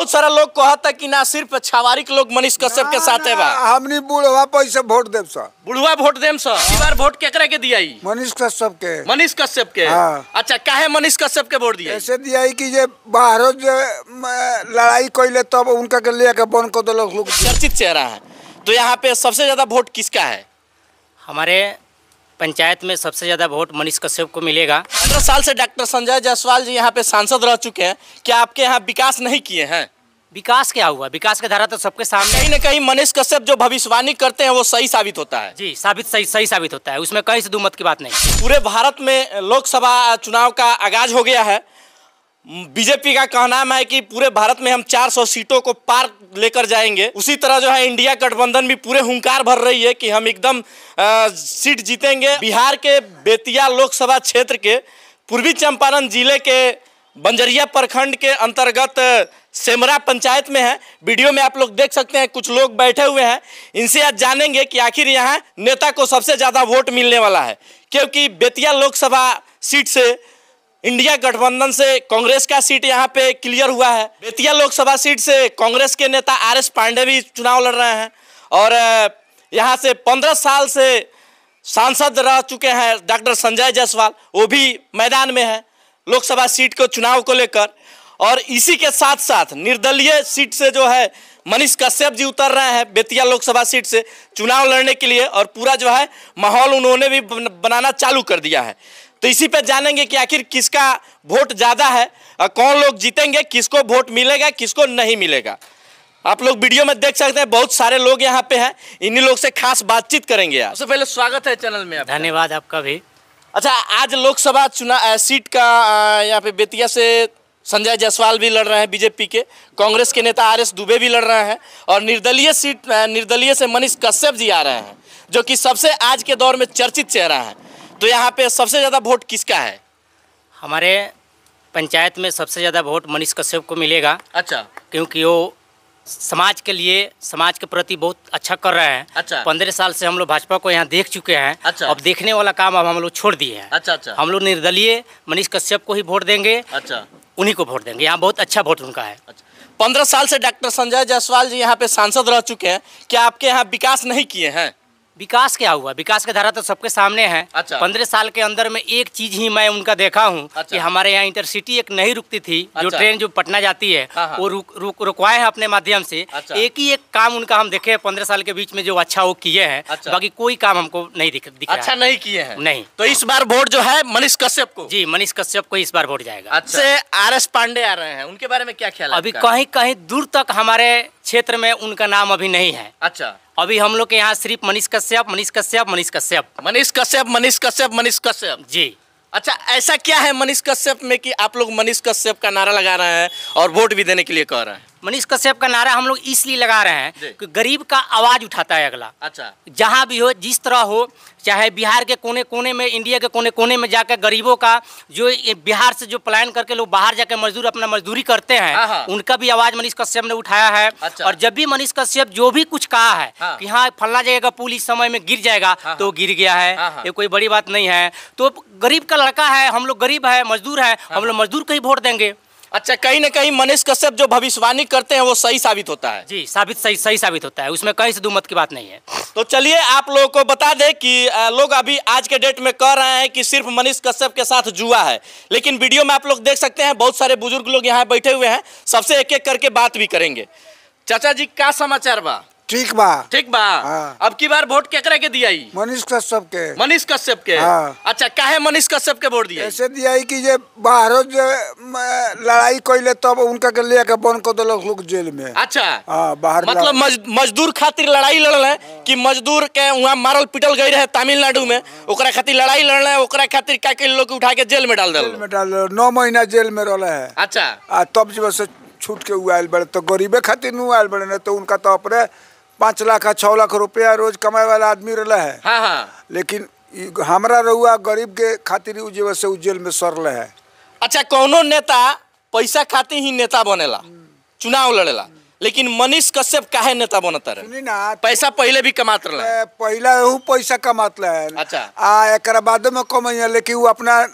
बहुत सारा लोग कहता कि ना सिर्फ छावारिक लोग मनीष कश्यप के साथ है बा। हमनी बुढ़वा पैसे वोट देव सा। बुढ़वा वोट देम सा। इस बार वोट केकरा के दिया? मनीष कश्यप के। मनीष कश्यप के। हाँ। अच्छा, काहे मनीष कश्यप के वोट दिया? ऐसे दिया कि जे बाहरों जो लड़ाई कैले तब उनका के लेके बंद कर दिल लोग। चर्चित चेहरा है, तो यहाँ पे सबसे ज्यादा वोट किसका है? हमारे पंचायत में सबसे ज़्यादा वोट मनीष कश्यप को मिलेगा। 15 साल से डॉक्टर संजय जायसवाल जी यहाँ पे सांसद रह चुके हैं, क्या आपके यहाँ विकास नहीं किए हैं? विकास क्या हुआ? विकास की धारा तो सबके सामने। कहीं न कहीं मनीष कश्यप जो भविष्यवाणी करते हैं वो सही साबित होता है। जी, सही साबित होता है, उसमें कहीं से दो मत की बात नहीं। पूरे भारत में लोकसभा चुनाव का आगाज हो गया है। बीजेपी का कहना है कि पूरे भारत में हम 400 सीटों को पार लेकर जाएंगे। उसी तरह जो है इंडिया गठबंधन भी पूरे हुंकार भर रही है कि हम एकदम सीट जीतेंगे। बिहार के बेतिया लोकसभा क्षेत्र के पूर्वी चंपारण जिले के बंजरिया प्रखंड के अंतर्गत सेमरा पंचायत में है। वीडियो में आप लोग देख सकते हैं, कुछ लोग बैठे हुए हैं। इनसे आज जानेंगे कि आखिर यहाँ नेता को सबसे ज़्यादा वोट मिलने वाला है, क्योंकि बेतिया लोकसभा सीट से इंडिया गठबंधन से कांग्रेस का सीट यहाँ पे क्लियर हुआ है। बेतिया लोकसभा सीट से कांग्रेस के नेता आर.एस. पांडे भी चुनाव लड़ रहे हैं और यहाँ से 15 साल से सांसद रह चुके हैं डॉक्टर संजय जायसवाल, वो भी मैदान में है लोकसभा सीट को चुनाव को लेकर। और इसी के साथ साथ निर्दलीय सीट से जो है मनीष कश्यप जी उतर रहे हैं बेतिया लोकसभा सीट से चुनाव लड़ने के लिए, और पूरा जो है माहौल उन्होंने भी बनाना चालू कर दिया है। तो इसी पे जानेंगे कि आखिर किसका वोट ज़्यादा है और कौन लोग जीतेंगे, किसको वोट मिलेगा, किसको नहीं मिलेगा। आप लोग वीडियो में देख सकते हैं, बहुत सारे लोग यहाँ पे हैं, इन्हीं लोग से खास बातचीत करेंगे। सबसे पहले स्वागत है चैनल में आपका। धन्यवाद आपका भी। अच्छा, आज लोकसभा चुनाव सीट का यहाँ पे बेतिया से संजय जायसवाल भी लड़ रहे हैं बीजेपी के, कांग्रेस के नेता आर.एस. दुबे भी लड़ रहे हैं, और निर्दलीय से मनीष कश्यप जी आ रहे हैं, जो कि सबसे आज के दौर में चर्चित चेहरा है। तो यहाँ पे सबसे ज़्यादा वोट किसका है? हमारे पंचायत में सबसे ज़्यादा वोट मनीष कश्यप को मिलेगा। अच्छा, क्योंकि वो समाज के लिए, समाज के प्रति बहुत अच्छा कर रहे हैं। अच्छा। 15 साल से हम लोग भाजपा को यहाँ देख चुके हैं। अच्छा। अब देखने वाला काम अब हम लोग छोड़ दिए हैं। अच्छा। हम लोग निर्दलीय मनीष कश्यप को ही वोट देंगे। अच्छा, उन्हीं को वोट देंगे। यहाँ बहुत अच्छा वोट उनका है। 15 साल से डॉक्टर संजय जायसवाल जी यहाँ पे सांसद रह चुके हैं, क्या आपके यहाँ विकास नहीं किए हैं? विकास क्या हुआ? विकास की धारा तो सबके सामने है। अच्छा। 15 साल के अंदर में एक चीज ही मैं उनका देखा हूँ। अच्छा। कि हमारे यहाँ इंटरसिटी एक नहीं रुकती थी। जो अच्छा। ट्रेन जो पटना जाती है, हाँ। वो रुकवाए हैं अपने माध्यम से। अच्छा। एक ही एक काम उनका हम देखे 15 साल के बीच में जो अच्छा वो किए हैं। अच्छा। बाकी कोई काम हमको नहीं दिख रहा अच्छा है। नहीं किए हैं? नहीं। तो इस बार वोट जो है मनीष कश्यप को? जी, मनीष कश्यप को इस बार वोट जाएगा। अच्छा, आर.एस. पांडे आ रहे हैं, उनके बारे में क्या ख्याल है अभी आपका? कहीं कहीं दूर तक हमारे क्षेत्र में उनका नाम अभी नहीं है। अच्छा, अभी हम लोग के यहाँ सिर्फ मनीष कश्यप। जी। अच्छा, ऐसा क्या है मनीष कश्यप में कि आप लोग मनीष कश्यप का नारा लगा रहे हैं और वोट भी देने के लिए कह रहे हैं? मनीष कश्यप का नारा हम लोग इसलिए लगा रहे हैं कि गरीब का आवाज उठाता है अगला। अच्छा, जहाँ भी हो, जिस तरह हो, चाहे बिहार के कोने कोने में, इंडिया के कोने कोने में जाकर गरीबों का, जो बिहार से जो पलायन करके लोग बाहर जाकर मजदूर अपना मजदूरी करते हैं, उनका भी आवाज मनीष कश्यप ने उठाया है। अच्छा। और जब भी मनीष कश्यप जो भी कुछ कहा है कि हाँ फलना जगह का पुल इस समय में गिर जाएगा, तो गिर गया है। ये कोई बड़ी बात नहीं है। तो गरीब का लड़का है, हम लोग गरीब है, मजदूर है, हम लोग मजदूर को ही वोट देंगे। अच्छा, कहीं न कहीं मनीष कश्यप जो भविष्यवाणी करते हैं वो सही साबित होता है। जी, सही साबित होता है, उसमें कहीं से दो मत की बात नहीं है। तो चलिए आप लोगों को बता दें कि लोग अभी आज के डेट में कह रहे हैं कि सिर्फ मनीष कश्यप के साथ जुआ है, लेकिन वीडियो में आप लोग देख सकते हैं बहुत सारे बुजुर्ग लोग यहाँ बैठे हुए हैं, सबसे एक एक करके बात भी करेंगे। चाचा जी, क्या समाचार बा? ठीक बा। ठीक बा। हाँ। अब की बार वोट केकरा के दिया? मनीष कश्यप के। मनीष कश्यप के। हाँ। अच्छा, काहे मनीष कश्यप के वोट दिया? ऐसे दिया कि जे बाहरों जो लड़ाई कैले तब उनका के लेके बंद कर दिल लोग जेल में। अच्छा। हाँ, बाहर मतलब मजदूर खातिर लड़ाई लड़ रहे हैं कि मजदूर के वहाँ मारल पिटल गई रहे तमिलनाडु में, ओकरा खातिर लड़ाई लड़ रहे हैं, ओकरा खातिर का के लोग उठा के जेल में डाल दिल। 9 महीना जेल में रहा है। अच्छा। तब जब से छूट के आयल बड़े, तो गरीबे खातिर नहीं आयल बड़े, तो उनका तो अपने 5 लाख 6 लाख रुपया रोज कमाए वाला आदमी रहा है। हाँ। लेकिन हमारा रहुआ गरीब के खातिर वजह से जेल में सर है। अच्छा, कौनो नेता पैसा खातिर ही नेता बनेला, चुनाव लड़ेला, लेकिन मनीष कश्यप काहे नेता बनता रहे? सुनी ना, पैसा पहले भी कमात रहे। पहला वो पैसा कमात रहे। अच्छा। एक बाद में कमाइया, लेकिन वो अपना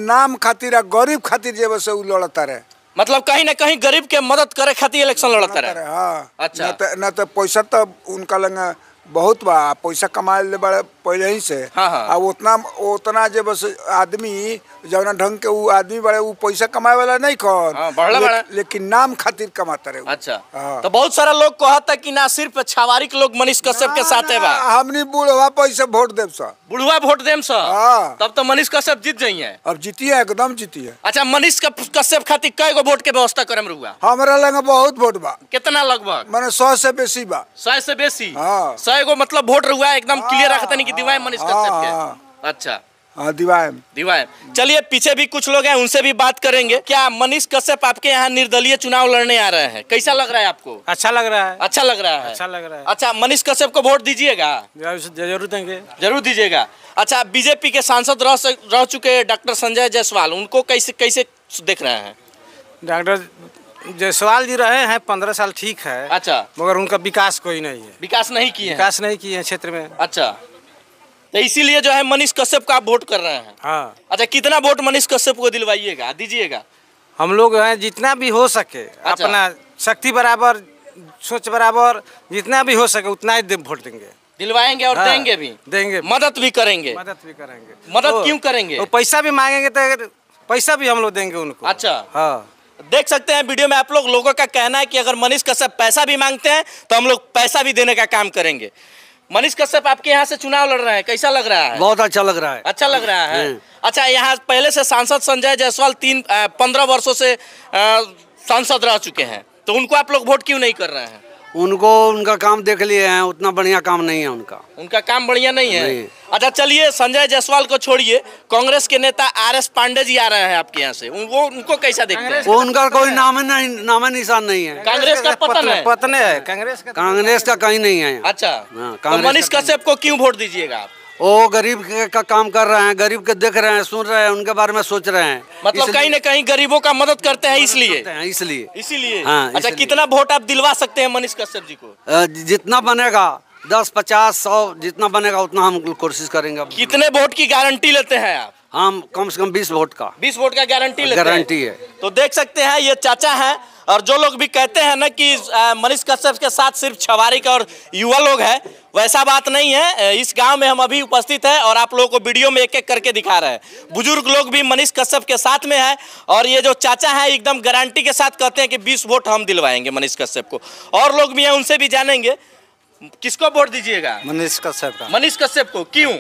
नाम खातिर गरीब खातिर जब से लड़ता रहे। मतलब कहीं ना कहीं गरीब के मदद करे खातिर इलेक्शन लड़ता रहे। हाँ अच्छा। न तो पैसा तो उनका लंगा बहुत बा, पैसा कमाए ले बड़े पहले ही से। हाँ, हाँ। अब उतना जे बस आदमी जौना ढंग के वो आदमी बड़े वो पैसा कमाए वाला नहीं कौन। हाँ, बड़ा। लेकिन नाम खातिर कमाता रहे। अच्छा। हाँ। तो बहुत सारा लोग कहता कि ना सिर्फ छावारिक लोग मनीष कश्यप के साथ है बा। हमनी बुढ़वा पैसे वोट देव सा। बुढ़वा वोट देम सा। हाँ। तब तो मनीष कश्यप जीत जाइए। अब जीतिए, एकदम जीतिए। अच्छा, मनीष कश्यप खातिर कई गो वोट के व्यवस्था करम रुआ? हमारा लंगा बहुत वोट बा। कितना लगभग? मैंने 100 से बेसी बा। 100 से बेसी? हाँ। 100 गो मतलब वोट रुआ एकदम क्लियर रखता नहीं कि दिवाए मनीष कश्यप के। अच्छा, हाँ दिवाए। चलिए पीछे भी कुछ लोग हैं, उनसे भी बात करेंगे। क्या मनीष कश्यप आपके यहाँ निर्दलीय चुनाव लड़ने आ रहे हैं? कैसा लग रहा है आपको? अच्छा लग रहा है। अच्छा लग रहा है। अच्छा लग रहा है। अच्छा, मनीष कश्यप को वोट दीजिएगा? जरूर देंगे। जरूर दीजिएगा। अच्छा, बीजेपी के सांसद रह चुके डॉक्टर संजय जायसवाल, उनको कैसे देख रहे हैं? डॉक्टर जायसवाल जी रहे हैं 15 साल, ठीक है। अच्छा। मगर उनका विकास कोई नहीं है। विकास नहीं किए हैं क्षेत्र में। अच्छा, तो इसीलिए जो है मनीष कश्यप का आप वोट कर रहे हैं? हाँ। अच्छा, कितना वोट मनीष कश्यप को दिलवाइएगा, दीजिएगा? हम लोग हैं जितना भी हो सके। अच्छा। अपना शक्ति बराबर, सोच बराबर, जितना भी हो सके उतना ही वोट देंगे। दिलवाएंगे और हाँ, देंगे भी? देंगे। मदद भी करेंगे? मदद क्यों करेंगे? वो पैसा भी मांगेंगे तो पैसा भी हम लोग देंगे उनको। अच्छा। हाँ। देख सकते हैं वीडियो में आप लोगों का कहना है कि अगर मनीष कश्यप पैसा भी मांगते हैं तो हम लोग पैसा भी देने का काम करेंगे। मनीष कश्यप आपके यहाँ से चुनाव लड़ रहे हैं, कैसा लग रहा है? बहुत अच्छा लग रहा है। अच्छा लग रहा है। अच्छा, यहाँ पहले से सांसद संजय जायसवाल 15 वर्षों से सांसद रह चुके हैं, तो उनको आप लोग वोट क्यों नहीं कर रहे हैं? उनको उनका काम देख लिए हैं, उतना बढ़िया काम नहीं है उनका काम बढ़िया नहीं है। नहीं। अच्छा, चलिए संजय जायसवाल को छोड़िए, कांग्रेस के नेता RS पांडे जी आ रहे हैं आपके यहाँ से, उनको कैसा देखते हैं? वो उनका कोई नाम निशान नहीं है। कांग्रेस का पतन है। कांग्रेस का कहीं नहीं है। अच्छा, तो मनीष कश्यप को क्यों वोट दीजिएगा आप? वो गरीब का काम कर रहे हैं, गरीब के देख रहे हैं, सुन रहे हैं, उनके बारे में सोच रहे हैं। मतलब कहीं न कहीं गरीबों का मदद करते हैं इसलिए। इसीलिए। हाँ, अच्छा, कितना वोट आप दिलवा सकते हैं मनीष कश्यप जी को? जितना बनेगा 10, 50, 100 जितना बनेगा उतना हम कोशिश करेंगे। कितने वोट की गारंटी लेते हैं आप? हम कम से कम 20 वोट का। 20 वोट का गारंटी है। तो देख सकते हैं ये चाचा हैं, और जो लोग भी कहते हैं ना कि मनीष कश्यप के साथ सिर्फ छवारिक और युवा लोग हैं, वैसा बात नहीं है। इस गांव में हम अभी उपस्थित हैं और आप लोगों को वीडियो में एक एक करके दिखा रहे हैं। बुजुर्ग लोग भी मनीष कश्यप के साथ में है, और ये जो चाचा है एकदम गारंटी के साथ कहते हैं कि 20 वोट हम दिलवाएंगे मनीष कश्यप को। और लोग भी हैं, उनसे भी जानेंगे। किसको वोट दीजिएगा? मनीष कश्यप का। मनीष कश्यप को क्यों?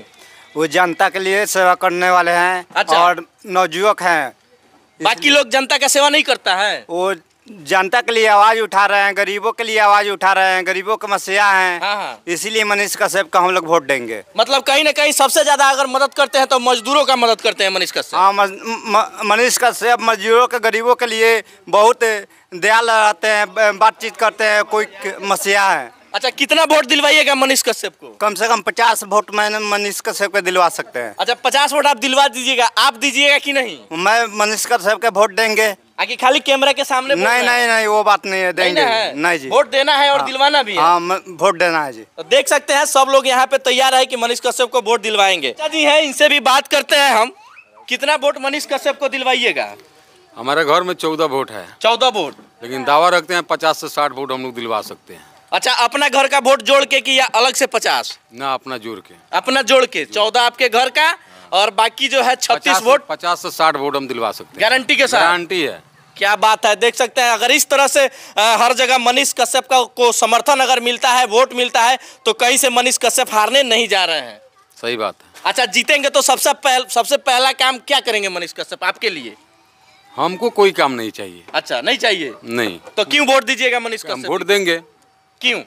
वो जनता के लिए सेवा करने वाले हैं। अच्छा। और नवयुवक हैं। बाकी लोग जनता का सेवा नहीं करता है? वो जनता के लिए आवाज उठा रहे हैं, गरीबों के लिए आवाज उठा रहे हैं, गरीबों की समस्या है। हाँ। इसीलिए मनीष कश्यप का हम लोग वोट देंगे। मतलब कहीं ना कहीं सबसे ज्यादा अगर मदद करते हैं तो मजदूरों का मदद करते हैं मनीष कश्यप। हाँ, मनीष कश्यप मजदूरों के, गरीबों के लिए बहुत दयाल रहते हैं, बातचीत करते हैं, कोई समस्या है। अच्छा, कितना वोट दिलवाइएगा मनीष कश्यप को? कम से कम 50 वोट मैंने मनीष कश्यप को दिलवा सकते हैं। अच्छा, 50 वोट आप दिलवा दीजिएगा। आप दीजिएगा कि नहीं? मैं मनीष कश्यप के वोट देंगे। आगे खाली कैमरा के सामने? नहीं, वो बात नहीं है, देंगे। नहीं जी, वोट देना है और दिलवाना भी है। हाँ, वोट देना है जी। तो देख सकते हैं सब लोग यहाँ पे तैयार है कि मनीष कश्यप को वोट दिलवाएंगे। जी हैं, इनसे भी बात करते हैं हम। कितना वोट मनीष कश्यप को दिलवाइएगा? हमारे घर में 14 वोट है। 14 वोट? लेकिन दावा रखते हैं 50 से 60 वोट हम लोग दिलवा सकते हैं। अच्छा, अपना घर का वोट जोड़ के कि या अलग से 50? ना, अपना जोड़ के। अपना जोड़ के 14 आपके घर का, और बाकी जो है 36 वोट 50 से 60 वोट हम दिलवा सकते हैं, गारंटी के साथ। गारंटी है। क्या बात है, देख सकते हैं। अगर इस तरह से हर जगह मनीष कश्यप को समर्थन अगर मिलता है, वोट मिलता है, तो कहीं से मनीष कश्यप हारने नहीं जा रहे हैं। सही बात है। अच्छा, जीतेंगे तो सबसे पहला काम क्या करेंगे मनीष कश्यप आपके लिए? हमको कोई काम नहीं चाहिए। अच्छा, नहीं चाहिए? नहीं। तो क्यों वोट दीजिएगा मनीष कश्यप? हम वोट देंगे। क्यों?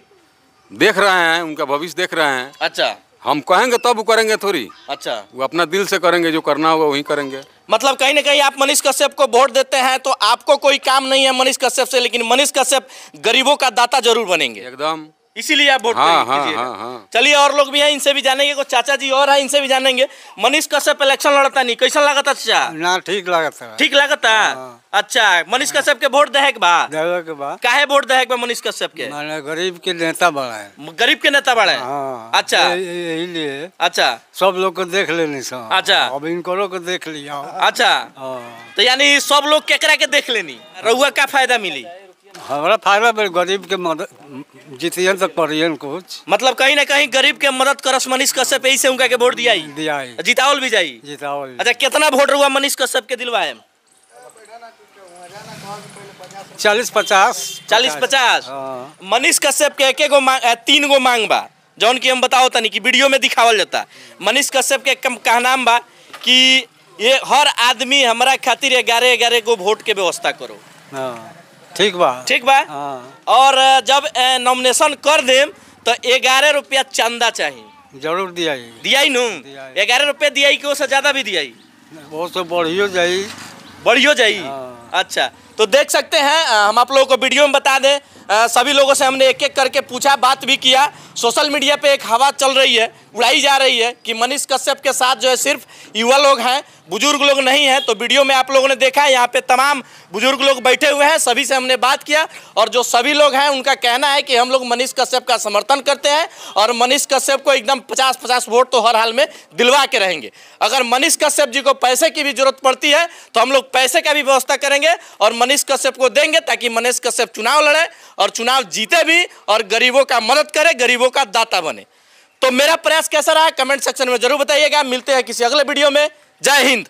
देख रहे हैं, उनका भविष्य देख रहे हैं। अच्छा। हम कहेंगे तब वो करेंगे थोड़ी। अच्छा, वो अपना दिल से करेंगे, जो करना होगा वही करेंगे। मतलब कहीं ना कहीं आप मनीष कश्यप को वोट देते हैं तो आपको कोई काम नहीं है मनीष कश्यप से, लेकिन मनीष कश्यप गरीबों का दाता जरूर बनेंगे। एकदम। इसीलिए आप वोट हाँ, कीजिएगा। हाँ, हाँ। चलिए और लोग भी हैं, इनसे भी जानेंगे। कुछ चाचा जी और हैं, इनसे भी जानेंगे। मनीष कश्यप इलेक्शन लड़ता नहीं, कैसा लगा था चाचा? ना ठीक लागत है। ठीक लगा था। अच्छा, मनीष कश्यप के वोट दहेक बा? देवे के बाद काहे वोट दहेक बा मनीष कश्यप के? माने गरीब के नेता बड़ा है। गरीब के नेता बड़े? हाँ, अच्छा, यही लिए अच्छा, सब लोग को देख लेनी सब। अच्छा। अब इनको को देख लिया। अच्छा। हाँ। तो यानी सब लोग केकरा के देख लेनी, रउआ का फायदा मिली? हमारा फायदा बे गरीब के मदद जीतियन तक करियन कुछ। मतलब कहीं ना कहीं गरीब के मदद करस मनीष कश्यप, यही से उनका के वोट दिया जितावल भी जाई। जितावल। अच्छा, कितना वोट रहुआ मनीष कश्यप के दिलवाए? 40-50। 40-50। हाँ। मनीष कश्यप के एक 3 गो मांग बा, जौन की हम बताओ तनी कि वीडियो में दिखावल जाता। मनीष कश्यप के कहनाम बा कि ये हर आदमी हमारा खातिर 11-11 गो वोट के व्यवस्था करो। हाँ, ठीक बा। ठीक बा। हाँ। और जब नॉमिनेशन कर देम तो 11 रुपया चंदा चाहिए। जरूर दिया दिया नू। 11 रुपया दिया कि उससे ज्यादा भी दिया? वो तो बढ़ियो जाई। बढ़ियो जाई। हाँ। अच्छा, तो देख सकते हैं, हम आप लोगों को वीडियो में बता दें, सभी लोगों से हमने एक एक करके पूछा, बात भी किया। सोशल मीडिया पे एक हवा चल रही है, उड़ाई जा रही है कि मनीष कश्यप के साथ जो है सिर्फ युवा लोग हैं, बुजुर्ग लोग नहीं हैं। तो वीडियो में आप लोगों ने देखा है, यहाँ पे तमाम बुजुर्ग लोग बैठे हुए हैं, सभी से हमने बात किया। और जो सभी लोग हैं उनका कहना है कि हम लोग मनीष कश्यप का समर्थन करते हैं और मनीष कश्यप को एकदम 50-50 वोट तो हर हाल में दिलवा के रहेंगे। अगर मनीष कश्यप जी को पैसे की भी जरूरत पड़ती है तो हम लोग पैसे का भी व्यवस्था करेंगे और मनीष कश्यप को देंगे, ताकि मनीष कश्यप चुनाव लड़े और चुनाव जीते भी और गरीबों का मदद करे, गरीबों का दाता बने। तो मेरा प्रयास कैसा रहा कमेंट सेक्शन में जरूर बताइएगा। मिलते हैं किसी अगले वीडियो में। जय हिंद।